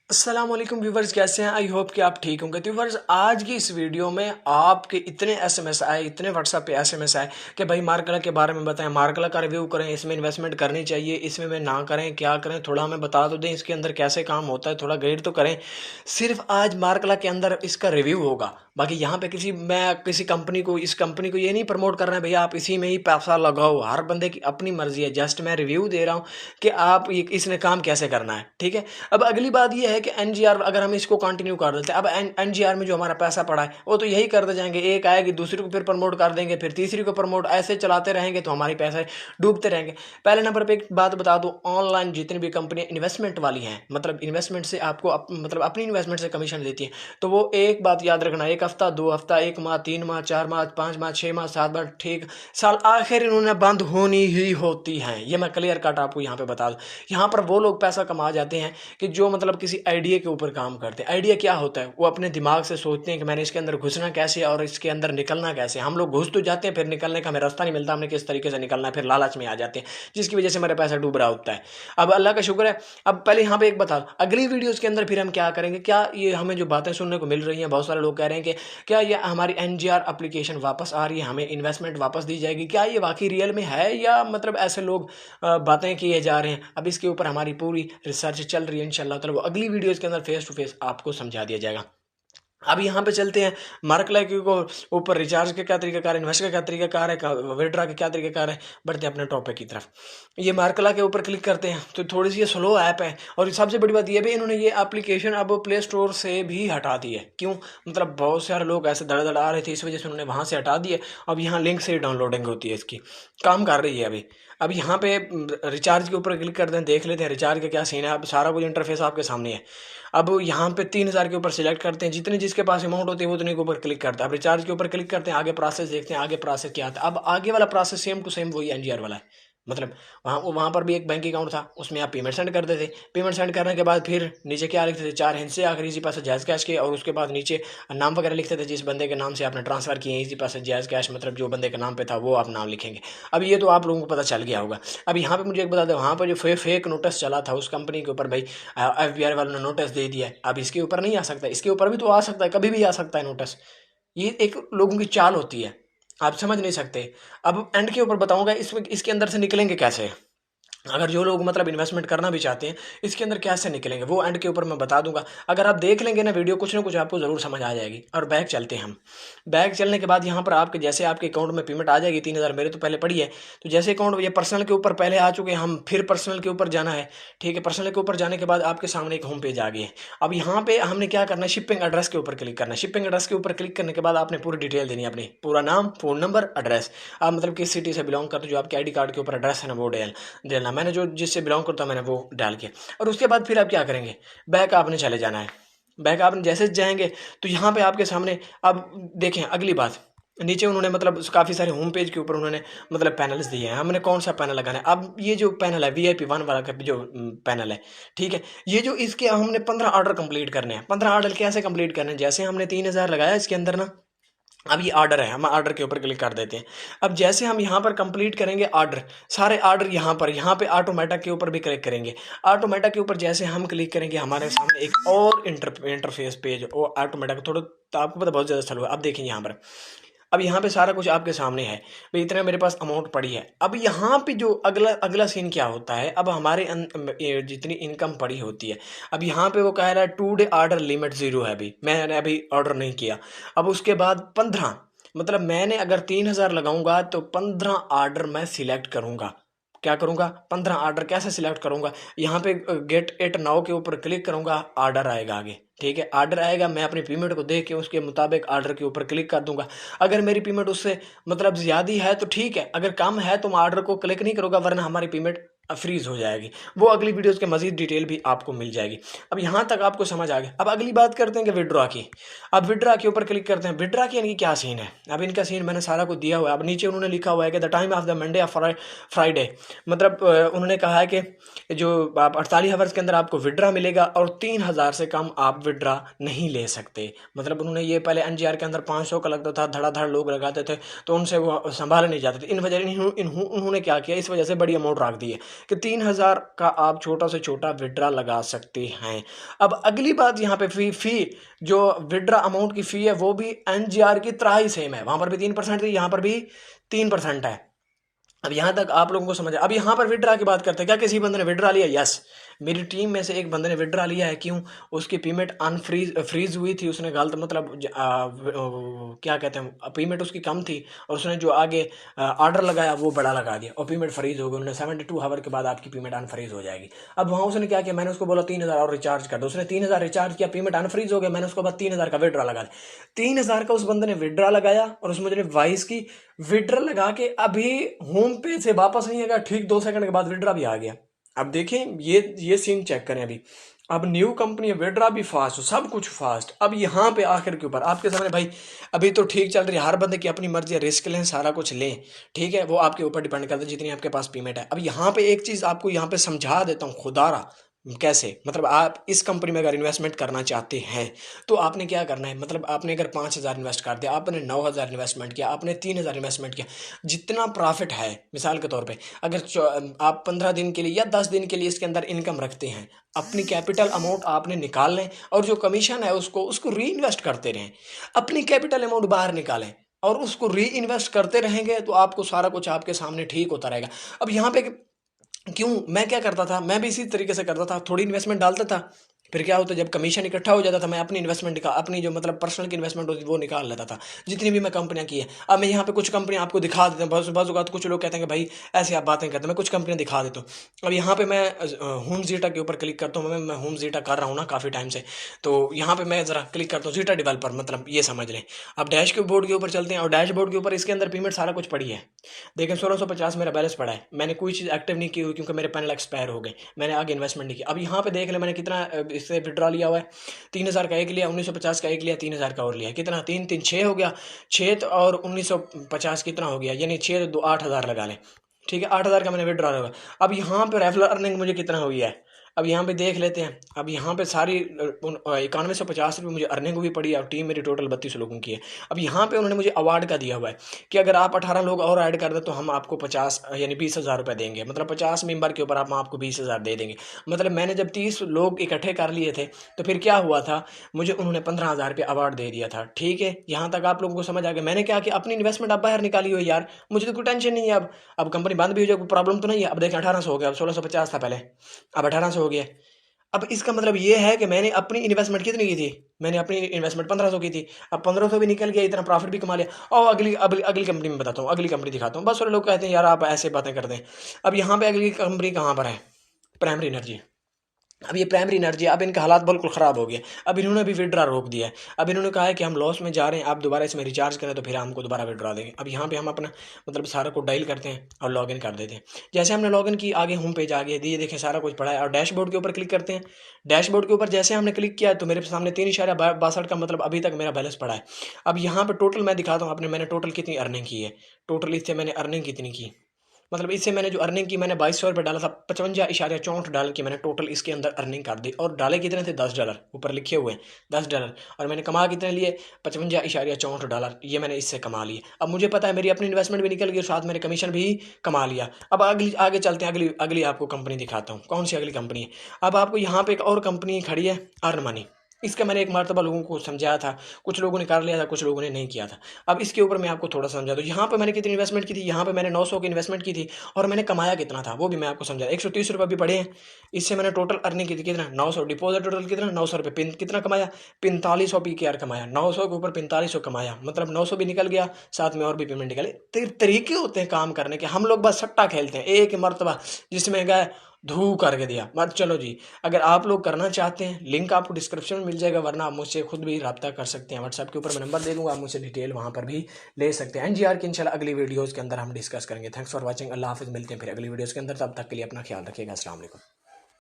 अस्सलाम वालेकुम व्यूवर्स, कैसे हैं? आई होप कि आप ठीक होंगे। तो व्यूवर्स, आज की इस वीडियो में आपके इतने एसएमएस आए, इतने व्हाट्सएप पे एसएमएस आए कि भाई मार्कला के बारे में बताएं, मार्कला का रिव्यू करें, इसमें इन्वेस्टमेंट करनी चाहिए, इसमें में ना करें, क्या करें, थोड़ा हमें बता तो दें, इसके अंदर कैसे काम होता है, थोड़ा गाइड तो करें। सिर्फ आज मार्कला के अंदर इसका रिव्यू होगा। बाकी यहाँ पे मैं किसी कंपनी को, इस कंपनी को ये नहीं प्रमोट कर रहे हैं भैया आप इसी में ही पैसा लगाओ। हर बंदे की अपनी मर्जी है, जस्ट मैं रिव्यू दे रहा हूँ कि आप इसने काम कैसे करना है। ठीक है। अब अगली बात यह है कि एनजीआर, अगर हम इसको कंटिन्यू कर देते हैं, अब एनजीआर में जो हमारा पैसा पड़ा है वो तो यही करते जाएंगे, एक आएगी दूसरी को फिर प्रमोट कर देंगे, फिर तीसरी को प्रमोट, ऐसे चलाते रहेंगे तो हमारे पैसे डूबते रहेंगे। पहले नंबर पे एक बात बता दूं, ऑनलाइन जितनी भी कंपनियां इन्वेस्टमेंट वाली हैं, मतलब इन्वेस्टमेंट से आपको मतलब अपनी इन्वेस्टमेंट से कमीशन देती है, तो वो एक बात याद रखना, एक हफ्ता, 2 हफ्ता, 1 माह, 3 माह, 4 माह, 5 माह, 6 माह, 7 माह, ठीक साल आखिर इन्होंने बंद होनी ही होती हैं। ये मैं क्लियर कट आपको यहाँ पे बता दूं। यहाँ पर वो लोग पैसा कमा जाते हैं कि जो मतलब किसी आइडिया के ऊपर काम करते हैं। आइडिया क्या होता है? वो अपने दिमाग से सोचते हैं कि मैंने इसके अंदर घुसना कैसे और इसके अंदर निकलना कैसे। हम लोग घुस तो जाते हैं, फिर निकलने का हमें रास्ता नहीं मिलता, हमने किस तरीके से निकलना है, फिर लालच में आ जाते हैं, जिसकी वजह से मेरा पैसा डूब रहा होता है। अब अल्लाह का शुक्र है। अब पहले यहाँ पे एक बता दो, अगली वीडियोस के अंदर फिर हम क्या करेंगे, क्या ये हमें जो बातें सुनने को मिल रही हैं, बहुत सारे लोग कह रहे हैं कि क्या ये हमारी एनजीआर एप्लीकेशन वापस आ रही है, हमें इन्वेस्टमेंट वापस दी जाएगी, क्या ये वाकई रियल में है या मतलब ऐसे लोग बातें किए जा रहे हैं। अब इसके ऊपर हमारी पूरी रिसर्च चल रही है, इंशाल्लाह ताला वो अगली वीडियोस के अंदर फेस टू फेस आपको समझा दिया जाएगा। अब यहाँ पे चलते हैं मार्कला के ऊपर, रिचार्ज का क्या तरीका कार है, इन्वेस्ट का क्या तरीका कार है, विड्रा का क्या तरीका कार है। बढ़ते हैं अपने टॉपिक की तरफ। ये मार्कला के ऊपर क्लिक करते हैं तो थोड़ी सी ये स्लो ऐप है, और सबसे बड़ी बात ये भी, इन्होंने ये एप्लीकेशन अब प्ले स्टोर से भी हटा दी है। क्यों? मतलब बहुत सारे लोग ऐसे धड़ धड़ आ रहे थे, इस वजह से उन्होंने वहाँ से हटा दिए। अब यहाँ लिंक से डाउनलोडिंग होती है, इसकी काम कर रही है अभी। अब यहाँ पे रिचार्ज के ऊपर क्लिक करते हैं, देख लेते हैं रिचार्ज का क्या सीन है। अब सारा कुछ इंटरफेस आपके सामने है। अब यहाँ पे 3,000 के ऊपर सिलेक्ट करते हैं, जितनी जिसके पास अमाउंट होती है वो उतने के ऊपर क्लिक करता है। अब रिचार्ज के ऊपर क्लिक करते हैं, आगे प्रोसेस देखते हैं, आगे प्रोसेस क्या आता है। अब आगे वाला प्रोसेस सेम टू सेम वही एनजीआर वाला है। मतलब वहाँ पर भी एक बैंक अकाउंट था, उसमें आप पेमेंट सेंड करते थे, पेमेंट सेंड करने के बाद फिर नीचे क्या लिखते थे, 4 हिस्से आखिर इजी पास जायज़ कैश के, और उसके बाद नीचे नाम वगैरह लिखते थे, जिस बंदे के नाम से आपने ट्रांसफ़र किए इजी पास जायज़ कैश, मतलब जो बंदे के नाम पे था वो आप नाम लिखेंगे। अब ये तो आप लोगों को पता चल गया होगा। अब यहाँ पे मुझे एक बता दें, वहाँ पर जो फेक नोटिस चला था उस कंपनी के ऊपर, भाई एफबीआई वालों ने नोटिस दे दिया है, अब इसके ऊपर नहीं आ सकता, इसके ऊपर भी तो आ सकता है, कभी भी आ सकता है नोटिस। ये एक लोगों की चाल होती है, आप समझ नहीं सकते। अब एंड के ऊपर बताऊंगा इसमें, इसके अंदर से निकलेंगे कैसे। अगर जो लोग मतलब इन्वेस्टमेंट करना भी चाहते हैं, इसके अंदर कैसे निकलेंगे वो एंड के ऊपर मैं बता दूंगा। अगर आप देख लेंगे ना वीडियो, कुछ ना कुछ आपको ज़रूर समझ आ जाएगी। और बैक चलते हैं हम। बैक चलने के बाद यहाँ पर आपके जैसे आपके अकाउंट में पेमेंट आ जाएगी, 3,000 मेरे तो पहले पड़ी है। तो जैसे अकाउंट ये पर्सनल के ऊपर पहले आ चुके हैं, हम फिर पर्सनल के ऊपर जाना है। ठीक है, पर्सनल के ऊपर जाने के बाद आपके सामने एक होम पेज आ गई है। अब यहाँ पे हमने क्या करना है, शिपिंग एड्रेस के ऊपर क्लिक करना है। शिपिंग एड्रेस के ऊपर क्लिक करने के बाद आपने पूरी डिटेल देनी है, अपनी पूरा नाम, फ़ोन नंबर, एड्रेस। आप मतलब किस सिटी से बिलोंग करते हो, जो आपके आईडी कार्ड के ऊपर एड्रेस है ना वो देना। मैंने जो जिससे बिलोंग करता हूं मैंने वो डाल के, और उसके बाद फिर आप क्या करेंगे, बैक आपने चले जाना है। बैक आपने जैसे जाएंगे तो यहाँ पे आपके सामने, अब देखें अगली बात, नीचे उन्होंने मतलब काफ़ी सारे होम पेज के ऊपर उन्होंने मतलब पैनल्स दिए हैं, हमने कौन सा पैनल लगाना है। अब ये जो पैनल है VIP 1 वाला का जो पैनल है, ठीक है, ये जो इसके हमने 15 ऑर्डर कंप्लीट करने हैं। 15 ऑर्डर कैसे कंप्लीट करने हैं, जैसे हमने 3,000 लगाया इसके अंदर ना, अब ये ऑर्डर है, हम ऑर्डर के ऊपर क्लिक कर देते हैं। अब जैसे हम यहाँ पर कंप्लीट करेंगे ऑर्डर, सारे ऑर्डर यहाँ पे ऑटोमेटिक के ऊपर भी क्लिक करेंगे। ऑटोमेटिक के ऊपर जैसे हम क्लिक करेंगे, हमारे सामने एक और इंटरफेस पेज, वो ऑटोमेटिक थोड़ा, तो आपको पता बहुत ज़्यादा स्लो है। अब देखें यहाँ पर, अब यहाँ पे सारा कुछ आपके सामने है, भाई इतना मेरे पास अमाउंट पड़ी है। अब यहाँ पे जो अगला अगला सीन क्या होता है, अब हमारे ये जितनी इनकम पड़ी होती है, अब यहाँ पे वो कह रहा है 2 डे ऑर्डर लिमिट 0 है, अभी मैंने अभी ऑर्डर नहीं किया। अब उसके बाद 15, मतलब मैंने अगर 3,000 लगाऊंगा तो 15 ऑर्डर मैं सिलेक्ट करूंगा। क्या करूंगा, 15 ऑर्डर कैसे सिलेक्ट करूंगा, यहाँ पे गेट इट नाउ के ऊपर क्लिक करूंगा, ऑर्डर आएगा आगे। ठीक है, ऑर्डर आएगा, मैं अपनी पेमेंट को देख के उसके मुताबिक ऑर्डर के ऊपर क्लिक कर दूंगा। अगर मेरी पेमेंट उससे मतलब ज़्यादा है तो ठीक है, अगर कम है तो मैं ऑर्डर को क्लिक नहीं करूंगा, वरना हमारी पेमेंट फ्रीज हो जाएगी। वो अगली वीडियोस के मजीद डिटेल भी आपको मिल जाएगी। अब यहाँ तक आपको समझ आ गया। अब अगली बात करते हैं कि विड्रॉ की। अब विड्रॉ के ऊपर क्लिक करते हैं। विड्रॉ की इनकी क्या सीन है, अब इनका सीन मैंने सारा कुछ दिया हुआ है। अब नीचे उन्होंने लिखा हुआ है कि the time of the Monday of Friday, मतलब उन्होंने कहा है कि जो आप 48 आवर्स के अंदर आपको विड्रा मिलेगा, और 3,000 से कम आप विड्रा नहीं ले सकते। मतलब उन्होंने ये पहले एनजीआर के अंदर 500 का लगता था, धड़ाधड़ लोग लगाते थे, तो उनसे वो संभाले नहीं जाते थे। इन वजह उन्होंने क्या किया, इस वजह से बड़ी अमाउंट रख दी है। कि 3000 का आप छोटा से छोटा विड्रा लगा सकते हैं। अब अगली बात यहाँ पे फी जो विड्रा अमाउंट की फ़ी है वो भी NGR की तरह ही सेम है, वहाँ पर भी 3% थी, यहाँ पर भी 3% है। अब यहाँ तक आप लोगों को समझ है। अब यहाँ पर विड्रा की बात करते हैं, क्या किसी बंदे ने विड्रा लिया? यस, मेरी टीम में से एक बंदे ने विड्रा लिया है। क्यों? उसकी पेमेंट फ्रीज हुई थी, उसने गलत मतलब क्या कहते हैं, पेमेंट उसकी कम थी और उसने जो आगे ऑर्डर लगाया वो बड़ा लगा दिया और पेमेंट फ्रीज हो गई। उन्होंने 72 आवर के बाद आपकी पेमेंट अनफ्रीज हो जाएगी। अब वहाँ उसने क्या किया, मैंने उसको बोला 3000 और रिचार्ज कर दो, उसने 3000 रिचार्ज किया, पेमेंट अनफ्रीज हो गया, मैंने उसको बाद 3000 का विड्रा लगा दिया। 3000 का उस बंदे ने विड्रा लगाया और उसमें मुझे वाइस की विड्रा लगा के अभी होम पे से वापस नहीं आएगा, ठीक 2 सेकंड के बाद विड्रा भी आ गया। अब देखें ये सीन चेक करें अभी। अब न्यू कंपनी है, विड्रा भी फास्ट, सब कुछ फास्ट। अब यहाँ पे आखिर के ऊपर आपके सामने भाई अभी तो ठीक चल रही है, हर बंदे की अपनी मर्जी है, रिस्क लें, सारा कुछ लें, ठीक है, वो आपके ऊपर डिपेंड करता है जितनी आपके पास पेमेंट है। अब यहाँ पे एक चीज़ आपको यहाँ पे समझा देता हूँ खुदारा, कैसे, मतलब आप इस कंपनी में अगर इन्वेस्टमेंट करना चाहते हैं तो आपने क्या करना है, मतलब आपने अगर 5000 इन्वेस्ट कर दिया, आपने 9000 इन्वेस्टमेंट किया, आपने 3000 इन्वेस्टमेंट किया, जितना प्रॉफिट है मिसाल के तौर पे अगर आप 15 दिन के लिए या 10 दिन के लिए इसके अंदर इनकम रखते हैं, अपनी कैपिटल अमाउंट आपने निकाल लें और जो कमीशन है उसको री इन्वेस्ट करते रहें। अपनी कैपिटल अमाउंट बाहर निकालें और उसको री इन्वेस्ट करते रहेंगे तो आपको सारा कुछ आपके सामने ठीक होता रहेगा। अब यहाँ पे क्यों मैं क्या करता था, मैं भी इसी तरीके से करता था, थोड़ी इन्वेस्टमेंट डालता था, फिर क्या होता जब कमीशन इकट्ठा हो जाता था मैं अपनी इन्वेस्टमेंट का अपनी जो मतलब पर्सनल की इन्वेस्टमेंट होती वो निकाल लेता था, जितनी भी मैं कंपनियां की है। अब मैं यहाँ पे कुछ कंपनियां आपको दिखा देता हूँ, बाज़ कुछ लोग कहते हैं कि भाई ऐसे आप बातें करते हैं, मैं कुछ कंपनियां दिखा देता हूँ। अब यहाँ पे मैं होम जीटा के ऊपर क्लिक करता हूँ, मैं होम जीटा कर रहा हूँ ना काफ़ी टाइम से, तो यहाँ पे मैं ज़रा क्लिक करता हूँ जीटा डेवलपर, मतलब ये समझ लें। अब डैश के बोर्ड के ऊपर चलते हैं और डैश बोर्ड के ऊपर इसके अंदर पेमेंट सारा कुछ पड़ी है। देखें 1650 मेरा बैलेंस पड़ा है, मैंने कोई चीज़ एक्टिव नहीं की हुई क्योंकि मेरे पैनल एक्सपायर हो गए, मैंने आगे इन्वेस्टमेंट नहीं की। अब यहाँ पे देख ले मैंने कितना इससे विड्रॉ लिया हुआ है, 3000 का एक लिया, 1950 का एक लिया, 3000 का और लिया, कितना 3 3 6 हो गया, 6 और 1950 कितना हो गया, यानी 6 2 8000 लगा लें, ठीक है, 8000 का मैंने विड्रॉ होगा। अब यहाँ पे रेफरल अर्निंग मुझे कितना हुई है, अब यहाँ पे देख लेते हैं। अब यहाँ पे सारी 9150 रुपये मुझे अर्निंग भी पड़ी और टीम मेरी टोटल 32 लोगों की है। अब यहाँ पे उन्होंने मुझे अवार्ड का दिया हुआ है कि अगर आप 18 लोग और ऐड कर दे तो हम आपको 50 यानी 20,000 रुपये देंगे, मतलब 50 मेंबर के ऊपर हम आपको 20,000 दे देंगे। मतलब मैंने जब 30 लोग इकट्ठे कर लिए थे तो फिर क्या हुआ था, मुझे उन्होंने 15,000 रुपये अवार्ड दे दिया था, ठीक है। यहाँ तक आप लोगों को समझ आ गया। मैंने क्या किया, अपनी इन्वेस्टमेंट आप बाहर निकाली हो यार, मुझे तो कोई टेंशन नहीं है। अब कंपनी बंद भी हो जाए कोई प्रॉब्लम तो नहीं है। अब देखें 1800 हो गया, अब 1650 था पहले, अब 1800 हो गया। अब इसका मतलब ये है कि मैंने अपनी इन्वेस्टमेंट कितनी की थी, मैंने अपनी इन्वेस्टमेंट 1500 की थी, अब 1500 भी निकल गया, इतना प्रॉफिट भी कमा लिया। और अगली कंपनी में बताता हूँ, अगली कंपनी दिखाता हूँ। बस सारे लोग कहते हैं यार आप ऐसे बातें करते हैं। अब यहाँ पे अगली कंपनी कहाँ पर है, प्राइमरी एनर्जी। अब ये प्राइमरी एनर्जी, अब इनके हालात बिल्कुल ख़राब हो गए। अब इन्होंने भी विड्रा रोक दिया है। अब इन्होंने कहा है कि हम लॉस में जा रहे हैं, आप दोबारा इसमें रिचार्ज करें तो फिर हमको दोबारा विड्रा देंगे। अब यहाँ पे हम अपना मतलब सारा को डायल करते हैं और लॉगिन कर देते हैं। जैसे हमने लॉगिन की, आगे होम पेज आ गया, ये देखें सारा कुछ पड़ा है। और डैशबोर्ड के ऊपर क्लिक करते हैं। डैशबोर्ड के ऊपर जैसे हमने क्लिक किया तो मेरे सामने 3.62 का मतलब अभी तक मेरा बैलेंस पड़ा है। अब यहाँ पर टोटल मैं दिखाता हूँ अपने, मैंने टोटल कितनी अर्निंग की है, टोटल इससे मैंने अर्निंग कितनी की, मतलब इससे मैंने जो अर्निंग की, मैंने 2200 रुपये डाला था, 55.64 की मैंने टोटल इसके अंदर अर्निंग कर दी। और डाले कितने थे, $10 ऊपर लिखे हुए हैं, $10। और मैंने कमा कितने लिए, $55.64 ये मैंने इससे कमा लिए। अब मुझे पता है मेरी अपनी इन्वेस्टमेंट भी निकल गई और साथ मेरे कमीशन भी कमा लिया। अब आगे चलते हैं, अगली आपको कंपनी दिखाता हूँ, कौन सी अगली कंपनी है। अब आपको यहाँ पर एक और कंपनी खड़ी है, अर्न मनी। इसका मैंने एक मरतबा लोगों को समझाया था, कुछ लोगों ने कर लिया था, कुछ लोगों ने नहीं किया था। अब इसके ऊपर मैं आपको थोड़ा समझा दूँ। यहाँ पे मैंने कितनी इन्वेस्टमेंट की थी, यहाँ पे मैंने 900 की इन्वेस्टमेंट की थी और मैंने कमाया कितना था वो भी मैं आपको समझा। 130 रुपये भी पड़े हैं, इससे मैंने टोटल अर्निंग की थी कितना, 900 डिपॉजिट, टोटल कितना 900 रुपये, कितना कमाया 4500 PKR कमाया, 900 के ऊपर 4500 कमाया, मतलब 900 भी निकल गया, साथ में और भी पेमेंट निकले। तरीके होते हैं काम करने के, हम लोग बस सट्टा खेलते हैं, एक मरतबा जिसमें गए धू करके दिया मत। चलो जी, अगर आप लोग करना चाहते हैं लिंक आपको डिस्क्रिप्शन में मिल जाएगा, वरना आप मुझसे खुद भी रब्ता कर सकते हैं। व्हाट्सएप के ऊपर मैं नंबर दे दूंगा, आप मुझसे डिटेल वहाँ पर भी ले सकते हैं। NGR की इंशाल्लाह अगली वीडियोज़ के अंदर हम डिस्कस करेंगे। थैंक्स फॉर वॉचिंग, अल्लाह हाफिज़, मिलते हैं फिर अगली वीडियोज़ के अंदर, तब तक के लिए अपना ख्याल रखिएगा। अस्सलाम वालेकुम।